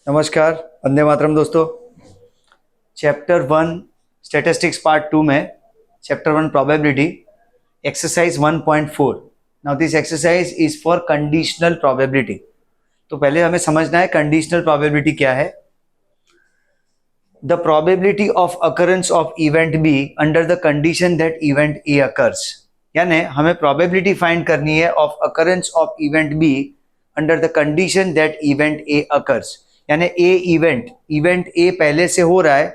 नमस्कार, वंदे मातरम दोस्तों। Chapter 1 statistics part 2 में chapter 1 probability exercise 1.4। Now this exercise is for conditional probability. तो पहले हमें समझना है कंडीशनल प्रोबेबिलिटी क्या है। The probability of occurrence of event B under the condition that event A occurs. यानी हमें प्रोबेबिलिटी फाइंड करनी है of occurrence of event B under the condition that event A occurs. यानी इवेंट ए पहले से हो रहा है,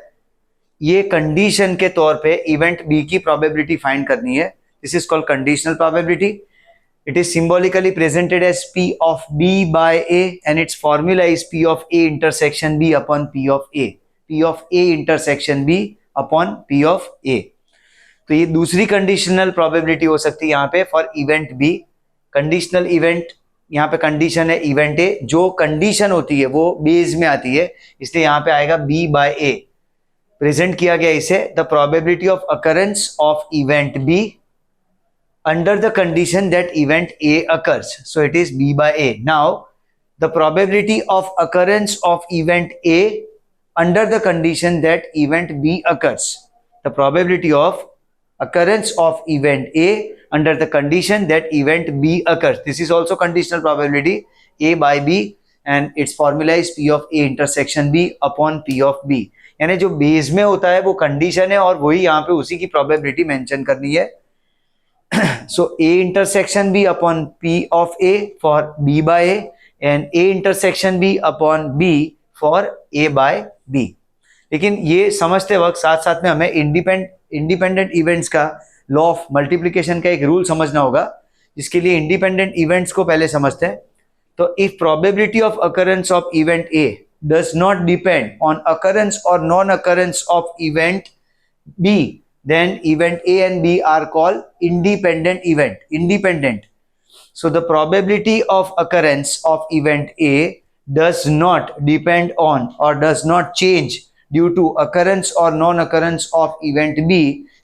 ये कंडीशन के तौर पे इवेंट बी की प्रोबेबिलिटी फाइंड करनी है। This is called conditional probability. It is symbolically presented as P of B by A and its formula is P of A intersection B upon P of A. P of A intersection B upon P of A. तो ये दूसरी conditional probability हो सकती है यहाँ पे for event B. Conditional event, यहाँ पे कंडीशन है इवेंट ए, जो कंडीशन होती है वो बेस में आती है, इसलिए यहाँ पे आएगा बी बाय ए। प्रेजेंट किया गया इसे the probability of occurrence of event B under the condition that event A occurs, so it is B by A. Now the probability of occurrence of event A under the condition that event B occurs. The probability of occurrence of event A under the condition that event B occurs. This is also conditional probability A by B and its formula is P of A intersection B upon P of B. यानी जो base में होता है वो condition है और वही यहाँ पे उसी की प्रोबेबिलिटी मेंशन करनी है। So A intersection B upon P of A for B by A and A intersection B upon B for A by B. लेकिन ये समझते वक्त साथ साथ में हमें इंडिपेंडेंट इवेंट्स का लॉ ऑफ मल्टीप्लिकेशन का एक रूल समझना होगा, जिसके लिए इंडिपेंडेंट इवेंट्स को पहले समझते हैं। तो if probability of occurrence of event A does not depend on occurrence और non occurrence of event B, then event A and B are called independent event. Independent, so the probability of occurrence of event A does not depend on or does not change due to occurrence or non-occurrence of event B,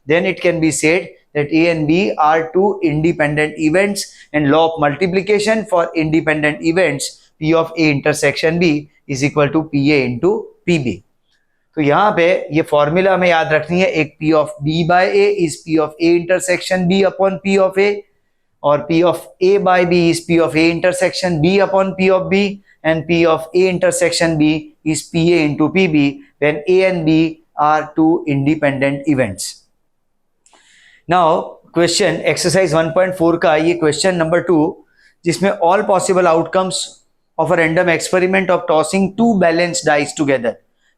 then it can be said that A and B are two independent events, and law of multiplication for independent events P of A intersection B is equal to PA into PB. तो यहाँ पे ये formula हमें याद रखनी है, एक P of B by A is P of A intersection B upon P of A, और P of A by B is P of A intersection B upon P of B, and P of A intersection B is PA into PB when A and B are two independent events. Now question exercise 1.4 का ये question number 2, जिसमें all possible outcomes of a random experiment of tossing two balanced dice together.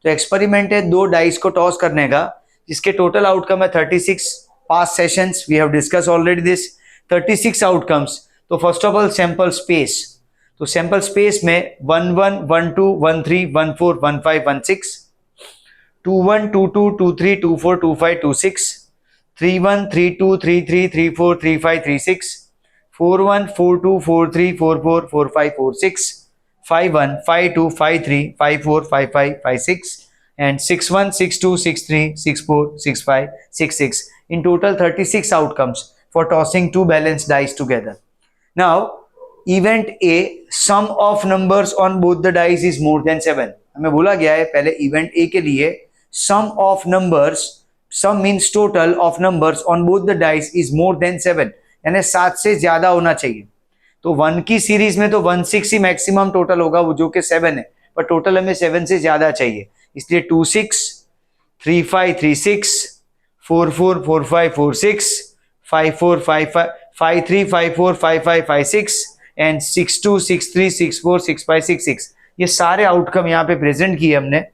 तो experiment है दो dice को toss करने का, जिसके टोटल आउटकम है 36 past sessions. We have discuss already this 36 outcomes. तो first of all sample space, तो सैंपल स्पेस में 1 1 1 2 1 3 1 4 1 5 1 6, 2 1 2 2 2 3 2 4 2 5 2 6, 3 1 3 2 3 3 3 4 3 5 3 6, 4 1 4 2 4 3 4 4 4 5 4 6, 5 1 5 2 5 3 5 4 5 5 5 6, and 6 1 6 2 6 3 6 4 6 5 6 6. In total 36 outcomes for tossing two balanced dice together. Now event A, sum of numbers on both the dice is more than 7. हमें बोला गया है पहले event A के लिए sum of numbers, sum means total of numbers on both the dice is more than 7, यानी 7 से ज्यादा होना चाहिए। तो 1 की सीरीज में तो 1 6 ही मैक्सिमम टोटल होगा, वो जो कि 7 है, पर टोटल हमें 7 से ज्यादा चाहिए, इसलिए 2 6 3 5 3 6 4 4 4 5 4 6 5 4 5 5 5 3 5 4 5 5 5 6 एंड 6 2 6 3 6 4 6 5 6 6। ये सारे आउटकम यहाँ पे प्रेजेंट किए हमने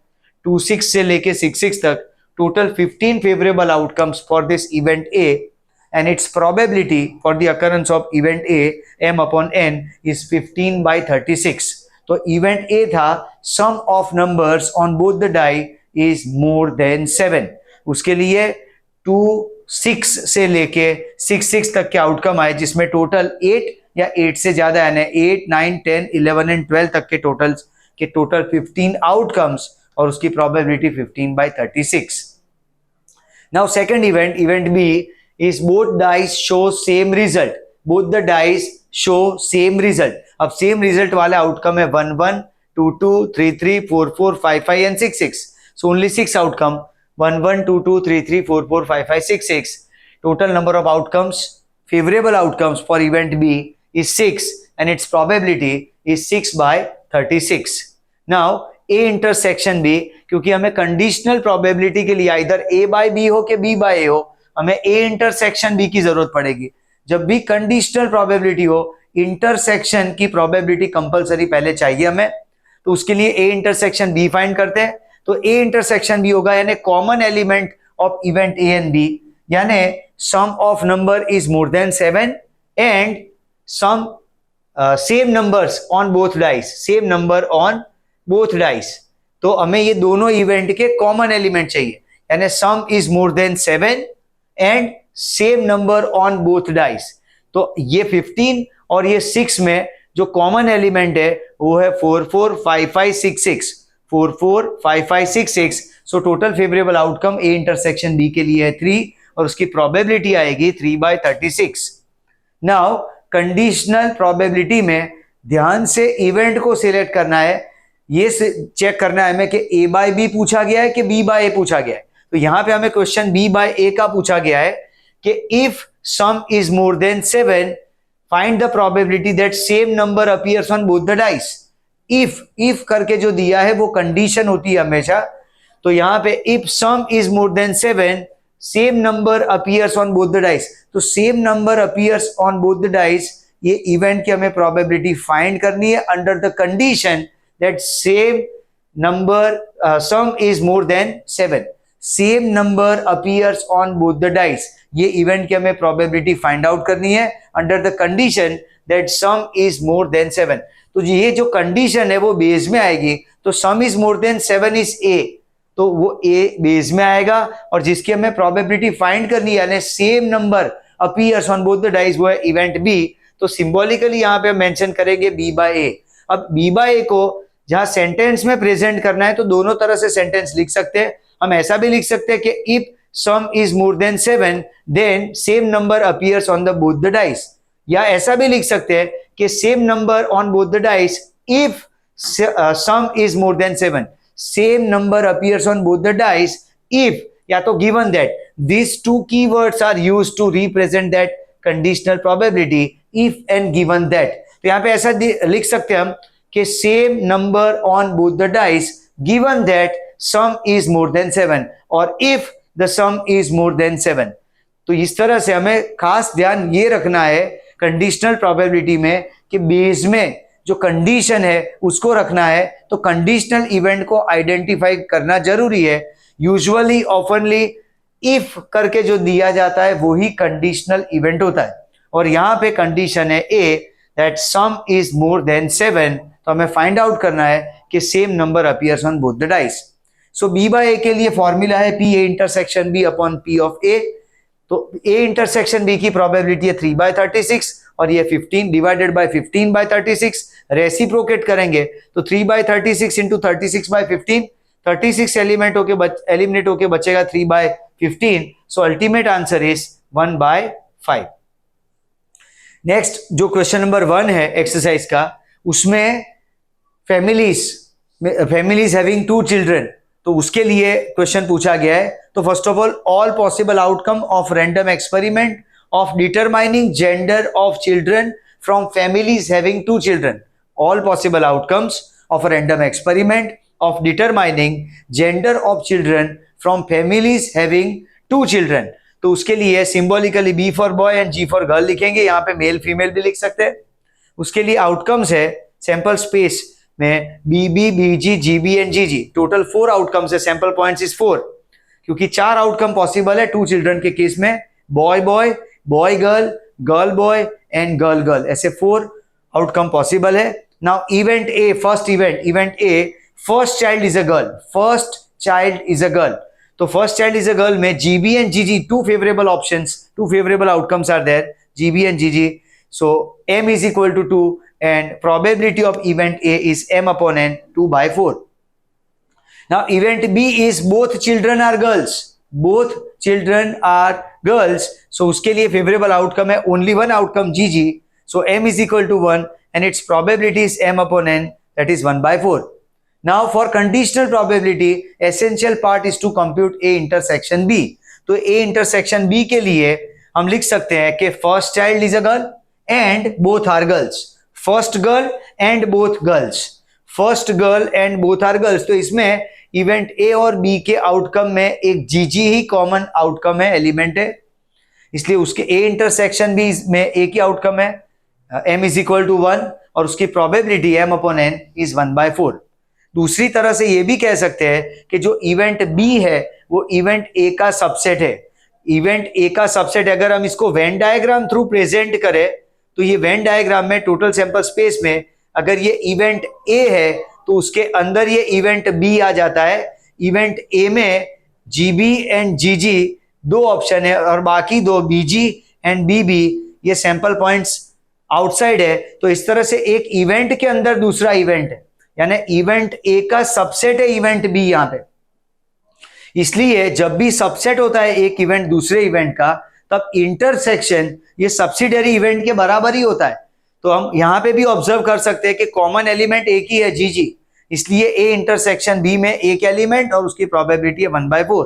2 6 से लेके 6 6 तक। Total 15 favourable outcomes for this event A and its probability for the occurrence of event A m upon n is 15 by 36. तो event A था sum of numbers on both the die is more than 7। उसके लिए 2 6 से लेके 6 6 तक के outcome आए, जिसमें टोटल 8 या 8 से ज्यादा यानी 8 9 10 11 एंड 12 तक के टोटल 15 आउटकम्स, और उसकी probability 15 by 36। Now second event B is both dice show same result. Both the dice show same result. अब same result वाला आउटकम है 1 1 2 2 3 3 4 4 5 5 and 6 6. So only 6 outcome, 1 1 2 2 3 3 4 4 5 5 6 6. Total number of outcomes, favorable outcomes for event B is 6 and its probability is 6 by 36. Now A intersection B, क्योंकि हमें conditional probability के लिए इधर A by B हो के B by A हो, हमें A intersection B की जरूरत पड़ेगी. जब भी कंडीशनल प्रोबेबिलिटी हो, इंटरसेक्शन की प्रोबेबिलिटी कंपलसरी पहले चाहिए हमें. तो उसके लिए A इंटरसेक्शन B फाइंड करते हैं. तो A इंटरसेक्शन B होगा यानी common element of event A and B, यानी sum of number is more than 7 and sum same numbers on both dice, same number on both dice. तो हमें ये दोनों इवेंट के कॉमन एलिमेंट चाहिए, यानी सम is more than 7 and same number on both dice. तो ये 15 और ये 6 में जो कॉमन एलिमेंट है वो है 4 4 5 5 6 6, 4 4 5 5 6 6. So total favourable outcome A intersection B के लिए है 3 और उसकी प्रोबेबिलिटी आएगी 3 by 36. नाउ कंडीशनल प्रोबेबिलिटी में ध्यान से इवेंट को सिलेक्ट करना है, ये चेक करना है हमें कि A बाय B पूछा गया है कि B बाय A पूछा गया है. तो यहां पे हमें क्वेश्चन B बाय A का पूछा गया है कि if sum is more than 7 find the probability that same number appears on both the dice. If करके जो दिया है वो कंडीशन होती है हमेशा. तो यहां पे if sum is more than 7 same number appears on both the dice. तो same number appears on both the dice, ये इवेंट की हमें प्रोबेबिलिटी फाइंड करनी है under the condition that same number sum is more than 7. Same number appears on both the dice. ये event की हमें probability find out करनी है under the condition that sum is more than 7. तो ये जो कंडीशन है वो बेस में आएगी. तो सम is more than 7 is A, तो वो A बेस में आएगा और जिसकी हमें प्रोबेबिलिटी फाइंड करनी है यानी same number appears on both the dice वो है इवेंट B. तो सिंबॉलिकली यहाँ पे मेंशन करेंगे B बाय A. अब B बाय A को जहां सेंटेंस में प्रेजेंट करना है तो दोनों तरह से सेंटेंस लिख सकते हैं. हम ऐसा भी लिख सकते हैं कि if sum is more than 7 then same number appears on both the the डाइस, या ऐसा भी लिख सकते हैं कि same number on both the dice if sum is more than 7, same number appears on both the dice if, या तो given that. these two keywords are used to represent that conditional probability, if and given that. तो यहां पे ऐसा लिख सकते हैं हम कि same number on both the dice given that sum is more than 7 और if the some is more than 7. तो इस तरह से हमें खास ध्यान ये रखना है कंडीशनल प्रोबेबिलिटी में कि बेस में जो कंडीशन है उसको रखना है. तो कंडीशनल इवेंट को आइडेंटिफाई करना जरूरी है. यूजुअली ऑफनली इफ करके जो दिया जाता है वही कंडीशनल इवेंट होता है और यहां पे कंडीशन है A that sum is more than 7. तो हमें फाइंड आउट करना है कि same number appears on both the dice. So B by A के लिए फॉर्मूला है P A intersection B upon P of A. तो A इंटरसेक्शन B की प्रोबेबिलिटी है 3 by 36 और ये 15 डिवाइडेड बाय 15 by 36. रेसिप्रोकेट करेंगे तो 3 by 36 इंटू 36 by 15, 36 एलिमिनेट होके बचेगा 3 by 15. So ultimate answer is 1 by 5. Next जो क्वेश्चन नंबर 1 है एक्सरसाइज का, उसमें फैमिलीज हैविंग 2 चिल्ड्रन, तो उसके लिए क्वेश्चन पूछा गया है. तो first of all possible outcome of random experiment of determining gender of children from families having 2 children. All possible outcomes of random experiment of determining gender of children from families having 2 children. तो उसके लिए symbolically B for boy and G for girl लिखेंगे. यहाँ पे male female भी लिख सकते हैं. उसके लिए आउटकम्स है सैंपल स्पेस में BB BG GB and GG. Total 4 outcomes है. सैंपल पॉइंट्स इज 4 क्योंकि 4 आउटकम पॉसिबल है 2 चिल्ड्रन के केस में. Boy boy, boy girl, girl boy and girl girl, ऐसे 4 आउटकम पॉसिबल है. Now event A, first event A, first child is a girl. तो first child is a girl में GB and GG 2 favourable options, 2 favourable outcomes are there, GB and GG. So M is equal to 2 and probability of event A is M upon N 2 by 4. Now event B is both children are girls. Both children are girls. So उसके लिए favorable outcome है only one outcome GG. So M is equal to 1 and its probability is M upon N that is 1/4. Now for conditional probability, essential part is to compute A intersection B. तो A intersection B के लिए हम लिख सकते हैं कि first child is a girl and both are girls. First girl and both girls. First girl and both are girls. तो इसमें इवेंट A और B के आउटकम में एक GG ही कॉमन आउटकम है, एलिमेंट है, इसलिए उसके A इंटरसेक्शन B में एक ही आउटकम है, M इज इक्वल टू 1 और उसकी probability M upon N is 1/4. दूसरी तरह से ये भी कह सकते हैं कि जो इवेंट B है वो इवेंट A का सबसेट है. इवेंट A का सबसेट अगर हम इसको वेन डायग्राम थ्रू प्रेजेंट करें तो ये वेन डायग्राम में टोटल सैंपल स्पेस में अगर ये इवेंट A है तो उसके अंदर ये इवेंट B आ जाता है. इवेंट A में GB एंड GG दो ऑप्शन है और बाकी दो BG एंड BB ये सैंपल पॉइंट्स आउटसाइड है. तो इस तरह से एक इवेंट के अंदर दूसरा इवेंट है, यानी इवेंट A का सबसेट है इवेंट B यहां पे. इसलिए जब भी सबसेट होता है एक इवेंट दूसरे इवेंट का तब इंटरसेक्शन ये सब्सिडियरी इवेंट के बराबर ही होता है. तो हम यहां पे भी ऑब्जर्व कर सकते हैं कि कॉमन एलिमेंट एक ही है GG, इसलिए A इंटरसेक्शन B में एक एलिमेंट और उसकी प्रोबेबिलिटी है 1/4.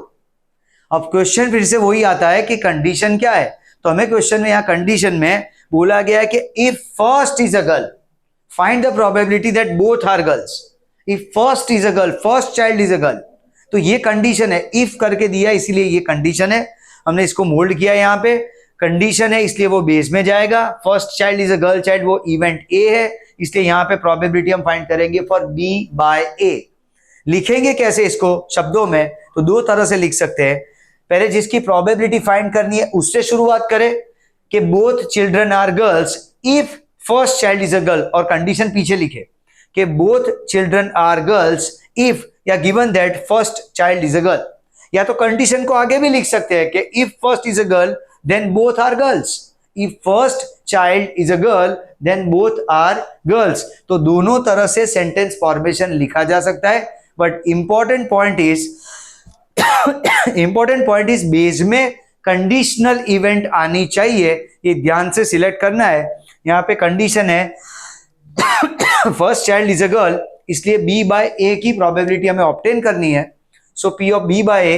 अब क्वेश्चन फिर से वही आता है कि कंडीशन क्या है. तो हमें क्वेश्चन में यहां कंडीशन में बोला गया है कि if first is a girl find the probability that both are girls. If first is a girl, first child is a girl, तो ये कंडीशन है. इफ करके दिया इसलिए ये कंडीशन है, हमने इसको मोल्ड किया. यहाँ पे कंडीशन है इसलिए वो बेस में जाएगा. First child is a girl child, वो इवेंट A है, इसलिए यहाँ पे प्रोबेबिलिटी हम फाइंड करेंगे फॉर B/A. लिखेंगे कैसे इसको शब्दों में, तो दो तरह से लिख सकते हैं. पहले जिसकी प्रोबेबिलिटी फाइंड करनी है उससे शुरुआत करें कि both children are girls if first child is a girl, और कंडीशन पीछे लिखे कि both children are girls if या given that first child is a girl. या तो कंडीशन को आगे भी लिख सकते हैं कि if first is a girl then both are girls, if first child is a girl then both are girls. तो दोनों तरह से सेंटेंस फॉर्मेशन लिखा जा सकता है. But important point is base में कंडीशनल इवेंट आनी चाहिए, ये ध्यान से सिलेक्ट करना है. यहां पे कंडीशन है first child is a girl, इसलिए B/A की प्रोबेबिलिटी हमें ऑब्टेन करनी है. सो P of B/A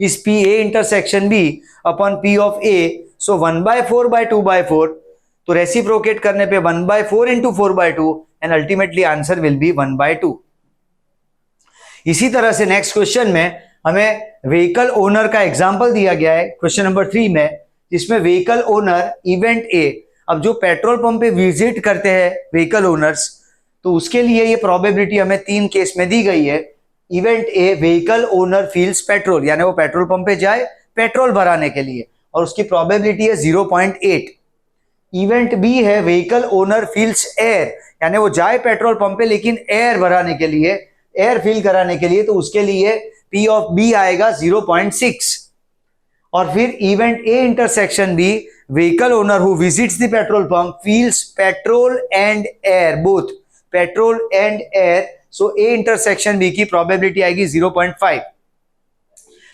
is PA intersection B upon P of A. So 1/4/2/4. तो रेसिप्रोकेट करने पे 1/4 into 4/2 and ultimately answer will be 1/2. इसी तरह से नेक्स्ट क्वेश्चन में हमें व्हीकल ओनर का एग्जांपल दिया गया है क्वेश्चन नंबर 3 में, जिसमें व्हीकल ओनर इवेंट A. अब जो पेट्रोल पंप पे विजिट करते हैं व्हीकल ओनर्स, तो उसके लिए ये प्रोबेबिलिटी हमें 3 केस में दी गई है. Event A, vehicle owner feels petrol, यानी वो पेट्रोल पंप पे जाए पेट्रोल भराने के लिए, और उसकी प्रोबेबिलिटी है 0.8. इवेंट B है व्हीकल ओनर फील्स एयर, यानी वो जाए पेट्रोल पंप पे लेकिन एयर भराने के लिए, एयर फिल कराने के लिए, तो उसके लिए P of B आएगा 0.6. और फिर event A intersection B, vehicle owner who visits the petrol pump feels petrol and air, both petrol and air. So A intersection B की प्रोबेबिलिटी आएगी 0.5.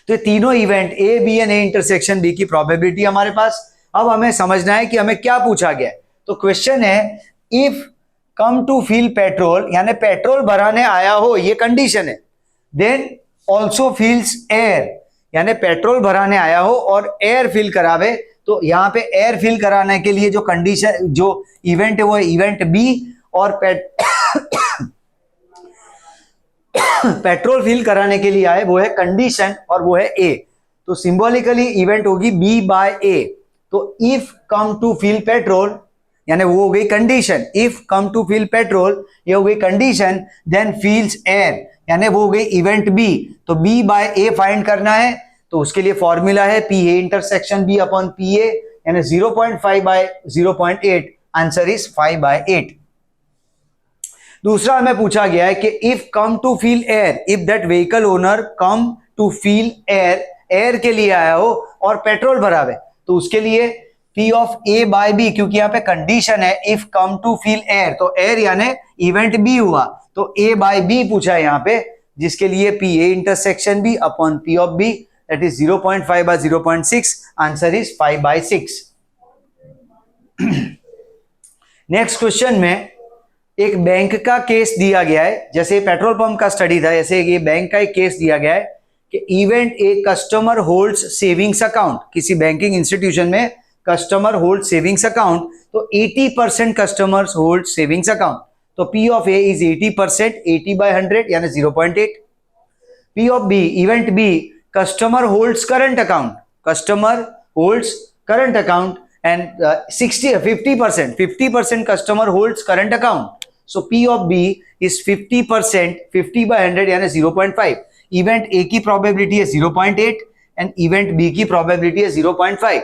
तो ये तीनों event A, B and A intersection B की probability हमारे पास. अब हमें समझना है कि हमें क्या पूछा गया है. तो क्वेश्चन है if come to fill petrol, यानी पेट्रोल भराने आया हो, ये कंडीशन है. देन ऑल्सो फील्स एयर, यानी पेट्रोल भराने आया हो और एयर फिल करावे. तो यहाँ पे एयर फिल कराने के लिए जो कंडीशन, जो इवेंट है वो इवेंट B, और पेट्रोल फिल कराने के लिए आए वो है कंडीशन, और वो है A. तो सिंबॉलिकली इवेंट होगी B/A. तो if come to fill petrol, यानी वो हो गई condition. If come to fill petrol ये हो गई कंडीशन. देन फील्स एयर, यानी वो हो गई इवेंट B. तो B/A फाइंड करना है, तो उसके लिए फॉर्मूला है PA intersection B upon PA, यानी 0.5/0.8. Answer is 5/8. दूसरा हमें पूछा गया है कि if come to fill air, if that vehicle owner come to fill air, air के लिए आया हो और पेट्रोल भरावे, तो उसके लिए P of A/B, क्योंकि यहाँ पे कंडीशन है if come to fill air, तो एयर यानी इवेंट B हुआ, तो A/B पूछा है यहाँ पे, जिसके लिए PA intersection B upon P of B, that is 0.5/0.6. Answer is 5/6. Next question में एक बैंक का केस दिया गया है, जैसे पेट्रोल पंप का स्टडी था, ऐसे ये बैंक का एक केस दिया गया है कि event a customer holds savings account, किसी बैंकिंग इंस्टीट्यूशन में कस्टमर होल्ड सेविंग्स अकाउंट, तो 80% कस्टमर्स होल्ड सेविंग्स अकाउंट, तो P of A is 80%, 80 by 100 यानी 0.8. P of B, event B, customer holds current account, customer holds current account and 50% customer holds current account. So P of B is 50%, 50 by 100 यानी 0.5. Event A की probability है 0.8 and event B की probability है 0.5.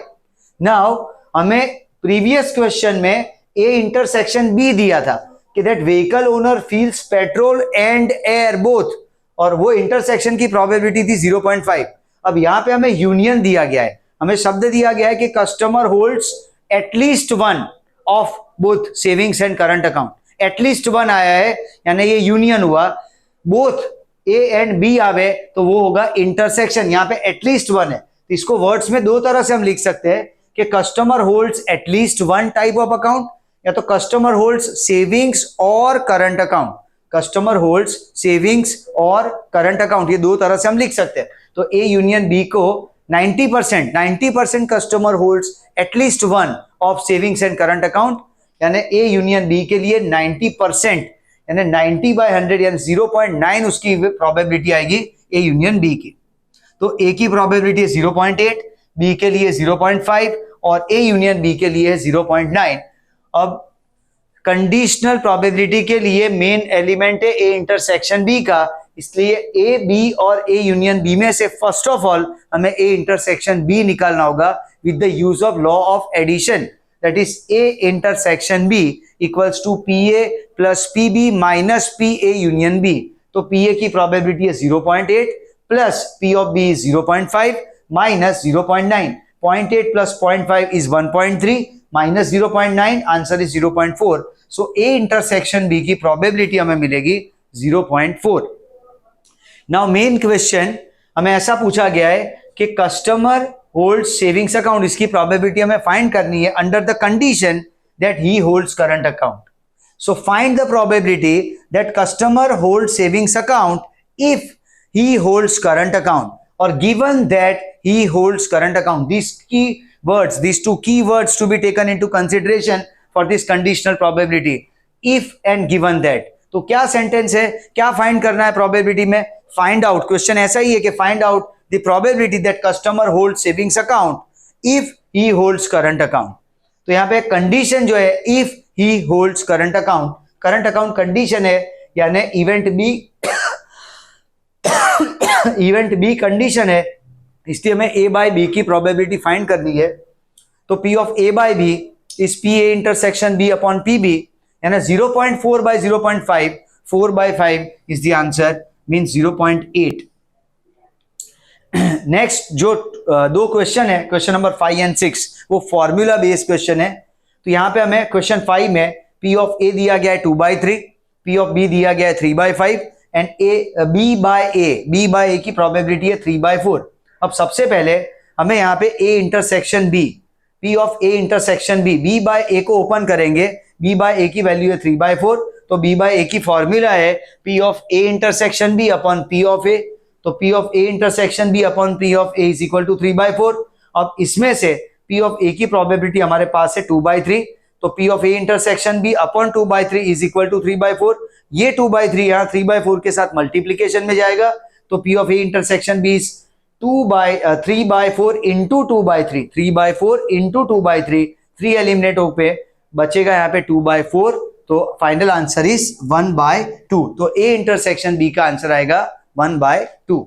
Now हमें previous question में A intersection B दिया था कि that vehicle owner feels petrol and air both, और वो इंटरसेक्शन की प्रोबेबिलिटी थी 0.5. अब यहां पे हमें यूनियन दिया गया है, हमें शब्द दिया गया है कि customer holds at least one of both savings and current account. At least one आया है यानी ये यूनियन हुआ, बोथ ए एंड बी आवे तो वो होगा इंटरसेक्शन. यहां पे एटलीस्ट वन है तो इसको वर्ड्स में दो तरह से हम लिख सकते हैं कि customer holds at least one type of account, या तो कस्टमर होल्ड्स सेविंग्स और current account. Customer holds savings और करंट अकाउंट, ये दो तरह से हम लिख सकते हैं. तो ए यूनियन बी को 90% customer holds at least one of savings and current account, यानी ए यूनियन बी के लिए 90% यानी 90 by 100 यानी 0.9 उसकी प्रोबेबिलिटी आएगी ए यूनियन बी की. तो ए की प्रोबेबिलिटी है 0.8, बी के लिए 0.5 और ए यूनियन बी के लिए 0.9. अब कंडीशनल प्रोबेबिलिटी के लिए मेन एलिमेंट है ए इंटरसेक्शन बी का, इसलिए ए बी और ए यूनियन बी में से फर्स्ट ऑफ ऑल हमें ए इंटरसेक्शन बी निकालना होगा with the use of law of addition, that is A intersection B equals to P A plus P B minus P A union B. तो P A की probability है 0.8 plus P of B is 0.5 minus 0.9. 0.8 plus 0.5 is 1.3 minus 0.9, answer is 0.4. So A intersection B की probability हमें मिलेगी 0.4. Now main question हमें ऐसा पूछा गया है कि कस्टमर होल्ड सेविंग्स अकाउंट, इसकी प्रोबेबिलिटी हमें फाइंड करनी है under the condition that he holds current account. So find the probability that customer hold savings account if he holds current account, और given that he holds current account. These two key words to be taken into consideration for this conditional probability, if and given that. तो क्या sentence है, क्या find करना है probability में? Find out, question ऐसा ही है कि find out the probability that customer hold savings account if he holds current account. तो यहाँ पे कंडीशन जो है if he holds current account, current account condition है यानी इवेंट बी कंडीशन है, इसलिए हमें ए बाय बी की प्रोबेबिलिटी फाइंड करनी है. तो P of A by B is P A intersection B upon P B, यानी 0.4 by 0.5, 4 by 5 is the answer, means 0.8. Next जो दो क्वेश्चन है, क्वेश्चन नंबर 5 and 6, वो फॉर्मूला बेस्ड क्वेश्चन है. तो यहाँ पे हमें क्वेश्चन 5 में पी ऑफ ए दिया गया है 2/3, पी ऑफ बी दिया गया है 3/5 एंड बी बाय ए की प्रोबेबिलिटी है 3/4. अब सबसे पहले हमें यहाँ पे A intersection B, P of A intersection B, B by A को ओपन करेंगे, बी बाय ए की वैल्यू है 3/4, तो बी बाय ए की फॉर्मूला है P of A intersection B upon P of A. तो P of A intersection B upon P of A is equal to 3/4. अब इसमें से पी ऑफ ए की प्रोबेबिलिटी हमारे पास है 2/3, तो P of A intersection B upon 2/3 is equal to 3/4. ये 2/3 यहाँ 3/4 के साथ मल्टीप्लीकेशन में जाएगा, तो P of A intersection B is 3/4 into 2/3, 3/4 into 2/3, 3 eliminate हो पे बचेगा यहाँ पे 2/4, तो फाइनल आंसर इज 1/2. तो ए इंटरसेक्शन बी का आंसर आएगा 1/2.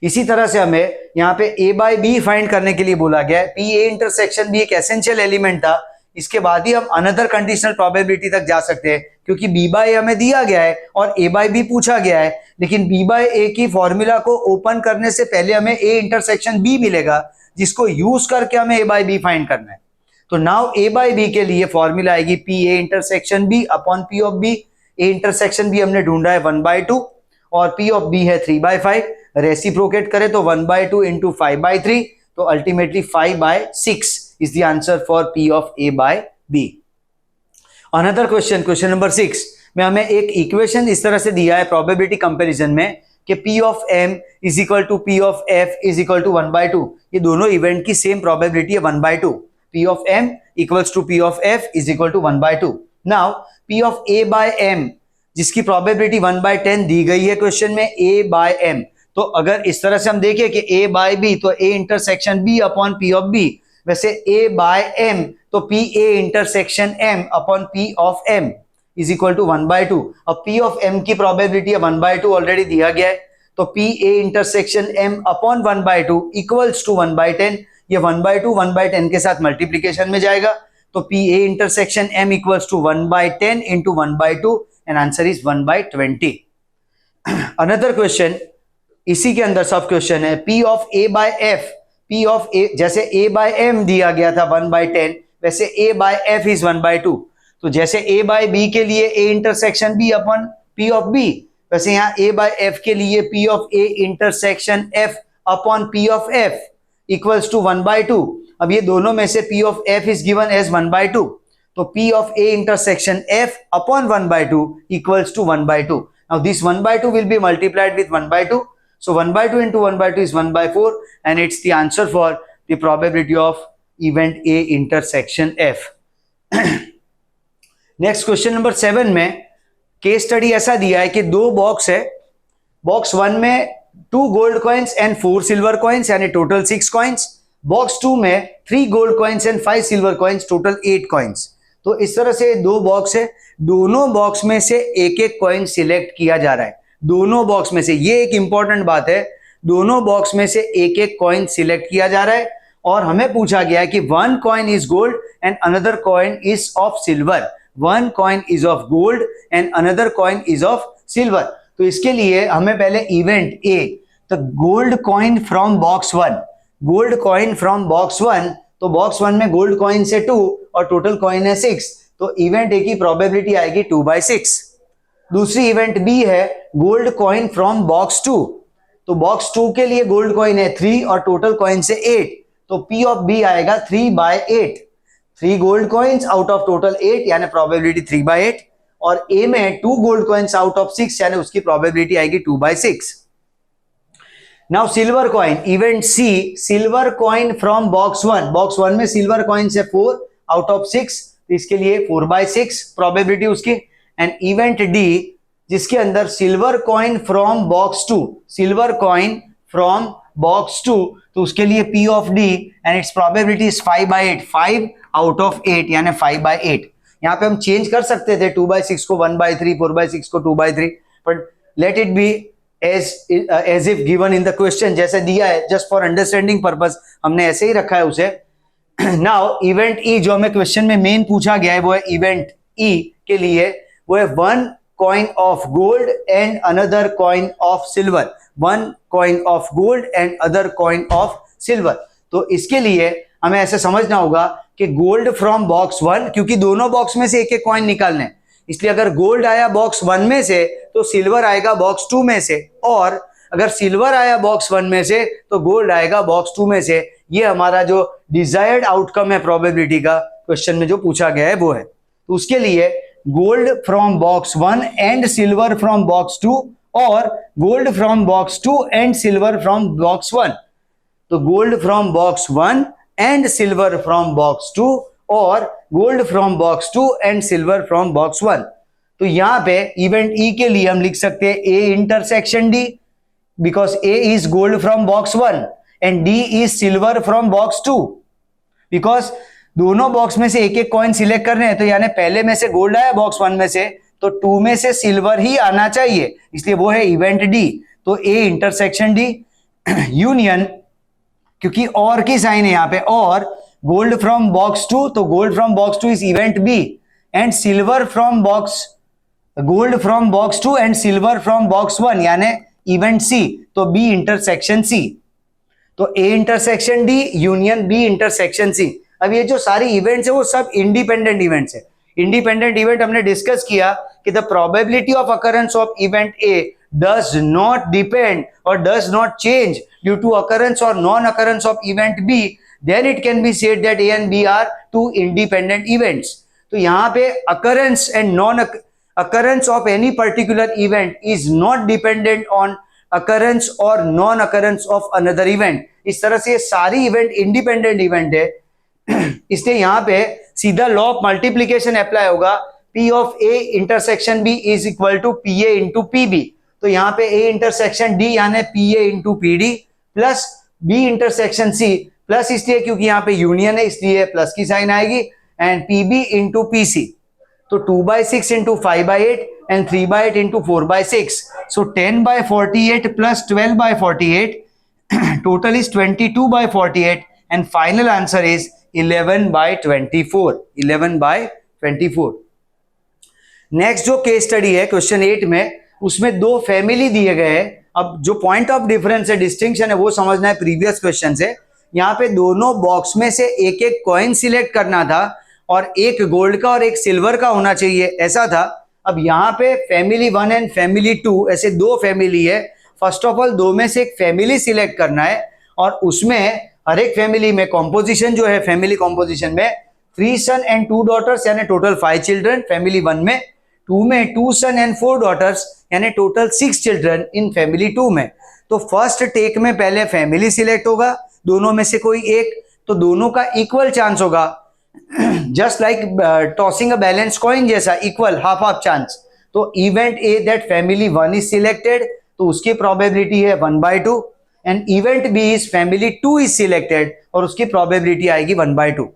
इसी तरह से हमें यहाँ पे ए बाय बी फाइंड करने के लिए बोला गया है. पी ए इंटरसेक्शन बी एक एसेंशियल एलिमेंट था, इसके बाद ही हम अनदर कंडीशनल प्रोबेबिलिटी तक जा सकते हैं, क्योंकि बी बाय ए हमें दिया गया है और ए बाय बी पूछा गया है, लेकिन बी बाय ए की फॉर्मूला को ओपन करने से पहले हमें ए इंटरसेक्शन बी मिलेगा, जिसको यूज करके हमें ए बाय बी फाइंड करना है. तो नाउ ए बाय बी के लिए फॉर्मूला आएगी P A intersection B upon P of B. A intersection B हमने ढूंढा है 1/2 और पी ऑफ बी है 3/5, रेसिप्रोकेट करें तो 1/2 इंटू 5/3, तो ultimately 5/6 is the answer for P of A by B. Another question, question number 6 में हमें एक इक्वेशन इस तरह से दिया है प्रोबेबिलिटी कंपैरिजन में कि P of M is equal to P of F is equal to 1/2। ये दोनों इवेंट की सेम प्रोबेबिलिटी है 1/2। P of M equals to P of F is equal to 1/2। Now P of A by M जिसकी probability 1/10 दी गई है question में, A by M। तो अगर इस तरह से हम देखें कि A बाय B तो A intersection B upon P of B, वैसे A बाय M तो P A intersection M upon P of M is equal to 1/2। अब P ऑफ M की प्रोबेबिलिटी है 1/2 ऑलरेडी दिया गया है, तो P A intersection M upon 1/2 equals to 1/10। ये 1/2 1/10 के साथ मल्टीप्लीकेशन में जाएगा, तो P A intersection M equals to 1/10 into 1/2 and answer is 1/20। Another question इसी के अंदर सब क्वेश्चन है, P of A by F, P of A जैसे A बाय M दिया गया था 1/10, वैसे A बाय F इज 1/2। तो जैसे A बाय B के लिए A intersection B upon P of B, वैसे यहाँ A बाय F के लिए P of A intersection F upon P of F equals to 1/2। अब ये दोनों में से P of F is given as 1/2, तो P of A intersection F upon 1/2 equals to 1/2. Now this 1/2 will be multiplied with 1/2. So 1/2 into 1/2 is 1/4 and it's the answer for the probability of event A intersection F. Next question number 7 में case study ऐसा दिया है कि दो box है, box 1 में 2 gold coins and 4 silver coins यानी total 6 coins, box 2 में 3 gold coins and 5 silver coins total 8 coins. तो इस तरह से दो बॉक्स है, दोनों बॉक्स में से एक एक कॉइन सिलेक्ट किया जा रहा है, दोनों बॉक्स में से, ये एक इंपॉर्टेंट बात है, दोनों बॉक्स में से एक एक कॉइन सिलेक्ट किया जा रहा है और हमें पूछा गया है कि 1 coin is gold and another coin is of silver, 1 coin is of gold and another coin is of silver. तो इसके लिए हमें पहले event A, the gold coin from box 1, gold coin from box 1, तो बॉक्स 1 में gold coin से 2 और total coin है 6, तो इवेंट ए की प्रोबेबिलिटी आएगी 2/6। दूसरी इवेंट बी है गोल्ड कॉइन फ्रॉम बॉक्स 2, तो बॉक्स 2 के लिए गोल्ड कॉइन है 3 और टोटल कॉइन से 8, तो P ऑफ B आएगा 3/8, 3 gold coins out of total 8 यानी प्रोबेबिलिटी 3/8, और A में 2 गोल्ड कॉइन्स आउट ऑफ 6 यानी उसकी प्रोबेबिलिटी आएगी 2/6। Now silver coin, event C, silver coin from box 1, box 1 में सिल्वर कॉइन से 4 आउट ऑफ 6, इसके लिए 4/6 प्रोबेबिलिटी उसकी। एंड इवेंट डी जिसके अंदर silver coin from box 2, silver coin from box 2, तो उसके लिए P of D and it's probability is 5/8, 5 out of 8 यानी 5/8। यहाँ पे हम चेंज कर सकते थे 2/6 को 1/3, 4/6 को 2/3, but let it be as if given in the question, जैसे दिया है, just for understanding purpose हमने ऐसे ही रखा है उसे। Now event E जो हमें क्वेश्चन में मेन पूछा गया है वो है इवेंट E के लिए, वो है 1 coin of gold and another coin of silver, 1 coin of gold and other coin of silver। तो इसके लिए हमें ऐसे समझना होगा कि गोल्ड फ्रॉम बॉक्स 1, क्योंकि दोनों बॉक्स में से एक एक कॉइन निकालने हैं, इसलिए अगर गोल्ड आया बॉक्स 1 में से तो सिल्वर आएगा बॉक्स 2 में से, और अगर सिल्वर आया बॉक्स 1 में से तो गोल्ड आएगा बॉक्स 2 में से। ये हमारा जो डिजायर्ड आउटकम है प्रोबेबिलिटी का, क्वेश्चन में जो पूछा गया है वो है। तो उसके लिए gold from box 1 and silver from box 2, और gold from box 2 and silver from box 1, तो gold from box 1 and silver from box 2 और gold from box 2 and silver from box 1। तो यहां पे इवेंट ई के लिए हम लिख सकते हैं ए intersection D, because A is gold from box 1 and D is silver from box 2, because दोनों बॉक्स में से एक एक कॉइन सिलेक्ट करने हैं, तो यानी पहले में से गोल्ड आया बॉक्स 1 में से, तो 2 में से सिल्वर ही आना चाहिए, इसलिए वो है इवेंट डी। तो ए इंटरसेक्शन डी यूनियन, क्योंकि और की साइन है यहाँ पे, और गोल्ड फ्रॉम बॉक्स 2, तो gold from box 2 is event B, and silver from box, gold from box 2 and silver from box 1 यानी इवेंट सी, तो बी इंटरसेक्शन सी। तो A intersection D union B intersection C. अब ये जो सारी events है वो सब इंडिपेंडेंट इवेंट्स है। इंडिपेंडेंट इवेंट हमने डिस्कस किया कि the probability of occurrence of event A does not depend or does not change due to occurrence or non-occurrence of event B, then it can be said that A and B are two independent events. तो यहाँ पे occurrence and non occurrence of any particular event is not dependent on occurrence और non occurrence of another event. इस तरह से ये सारी event independent event है, इसलिए यहाँ पे सीधा लॉ ऑफ मल्टीप्लीकेशन अप्लाई होगा। P of A intersection B is equal to PA into PB। तो यहाँ पे A इंटरसेक्शन D यानी PA into PD plus B intersection C plus इसलिए क्योंकि यहाँ पे यूनियन है इसलिए प्लस की साइन आएगी एंड PB इंटू PC। तो 2/6 into 5/8 and 3/8 into 4/6। So 10/48 plus 12/48 total is 22/48 and final answer is 11/24। 11/24। Next जो केस स्टडी है क्वेश्चन 8 में, उसमें दो फैमिली दिए गए हैं। अब जो पॉइंट ऑफ डिफरेंस है, डिस्टिंक्शन है, वो समझना है प्रीवियस क्वेश्चन से। यहाँ पे दोनों बॉक्स में से एक एक कॉइन सिलेक्ट करना था और एक गोल्ड का और एक सिल्वर का होना चाहिए, ऐसा था। अब यहाँ पे फैमिली 1 एंड फैमिली 2 ऐसे दो फैमिली है। फर्स्ट ऑफ ऑल दो में से एक फैमिली सिलेक्ट करना है और उसमें हर एक फैमिली में कॉम्पोजिशन जो है, फैमिली कॉम्पोजिशन में 3 सन एंड 2 डॉटर्स यानी टोटल 5 चिल्ड्रन फैमिली 1 में, 2 में 2 सन एंड 4 डॉटर्स यानी टोटल 6 चिल्ड्रन इन फैमिली 2 में। तो फर्स्ट टेक में पहले फैमिली सिलेक्ट होगा, दोनों में से कोई एक, तो दोनों का इक्वल चांस होगा, just like tossing a balance coin जैसा, इक्वल हाफ हाफ चांस। तो event A that family 1 is selected, तो उसकी प्रोबेबिलिटी है 1/2 and event B is family 2 is selected और उसकी प्रोबेबिलिटी आएगी 1/2।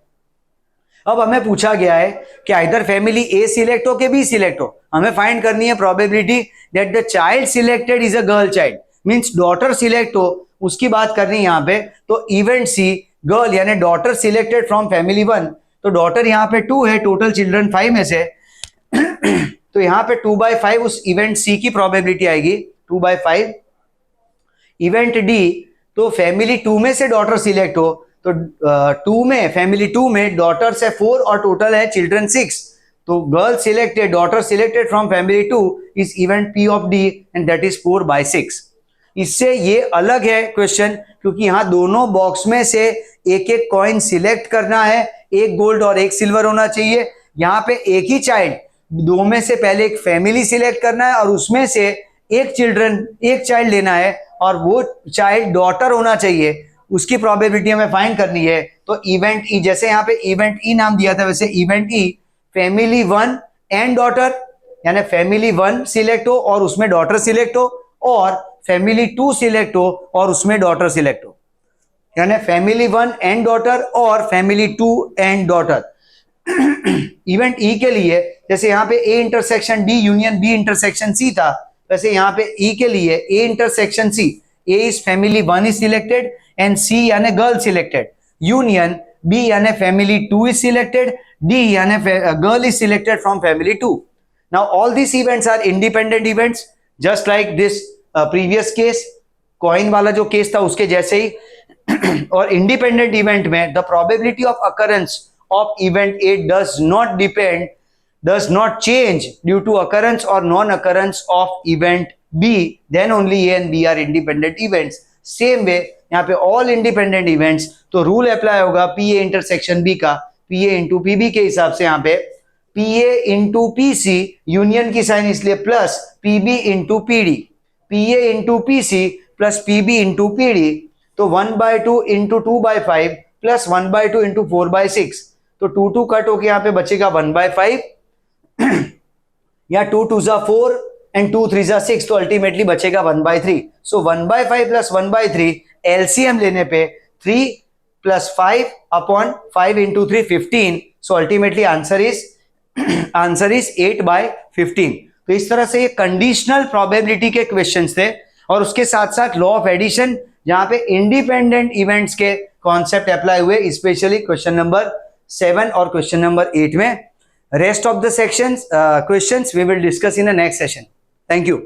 अब हमें पूछा गया है कि आइदर फैमिली ए सिलेक्ट हो कि बी सिलेक्ट हो, हमें फाइंड करनी है probability that the child selected is a girl child, means daughter select हो, उसकी बात करनी है यहाँ पे। तो इवेंट सी गर्ल यानी डॉटर सिलेक्टेड फ्रॉम फैमिली 1, तो डॉटर यहाँ पे 2 है, टोटल चिल्ड्रन 5 में से तो यहाँ पे 2/5 उस इवेंट सी की प्रोबेबिलिटी आएगी 2/5। इवेंट डी, तो फैमिली 2 में से डॉटर सिलेक्ट हो, तो 2 में फैमिली 2 में डॉटर्स है 4 और टोटल है चिल्ड्रन 6, तो girl selected, daughter selected from family 2 is event P of D and that is 4/6। इससे ये अलग है क्वेश्चन, क्योंकि यहाँ दोनों बॉक्स में से एक एक कॉइन सिलेक्ट करना है, एक गोल्ड और एक सिल्वर होना चाहिए। यहाँ पे एक ही चाइल्ड, दो में से पहले एक फैमिली सिलेक्ट करना है और उसमें से एक चाइल्ड लेना है और वो चाइल्ड डॉटर होना चाहिए, उसकी प्रोबेबिलिटी हमें फाइंड करनी है। तो इवेंट ई, जैसे यहाँ पे इवेंट ई नाम दिया था, वैसे event E family 1 and daughter, यानी फैमिली 1 सिलेक्ट हो और उसमें डॉटर सिलेक्ट हो, और फैमिली 2 सिलेक्ट हो और उसमें डॉटर सिलेक्ट हो, यानी फैमिली 1 एंड डॉटर और family 2 and daughter. Event E के लिए जैसे यहाँ पे A intersection D union B intersection C था, वैसे यहाँ पे ई के लिए A intersection C, A is family 1 is selected and C यानी गर्ल सिलेक्टेड, यूनियन बी यानी फैमिली 2 इज सिलेक्टेड, डी यानी girl is selected from family 2। Now all this events are independent events, just like this previous case, coin वाला जो case था उसके जैसे ही। और independent event में the probability of occurrence of event A does not change due to occurrence or non-occurrence of event B, then only A and B are independent events. Same way यहाँ पे all independent events, तो rule apply होगा PA intersection B का, PA into PB के हिसाब से यहाँ पे PA इंटू PC, यूनियन की साइन इसलिए plus PB into PD, PA into PC plus PB into PD, तो 1/2 इंटू 2/5 प्लस 1/2 इंटू 4/6, तो 2 कट होके यहाँ पे बचेगा 1/5 या 2 2s 4 एंड 2 3s 6, तो अल्टीमेटली बचेगा 1/3। सो 1/5 प्लस 1/3 एलसीएम लेने पे 3 + 5 upon 5 into 3 15, so ultimately answer is 8/15। तो इस तरह से ये कंडीशनल प्रोबेबिलिटी के क्वेश्चंस थे और उसके साथ साथ लॉ ऑफ एडिशन, जहां पे इंडिपेंडेंट इवेंट्स के कॉन्सेप्ट अप्लाई हुए, स्पेशली क्वेश्चन नंबर 7 और क्वेश्चन नंबर 8 में। Rest of the questions we will discuss in the next session. Thank you.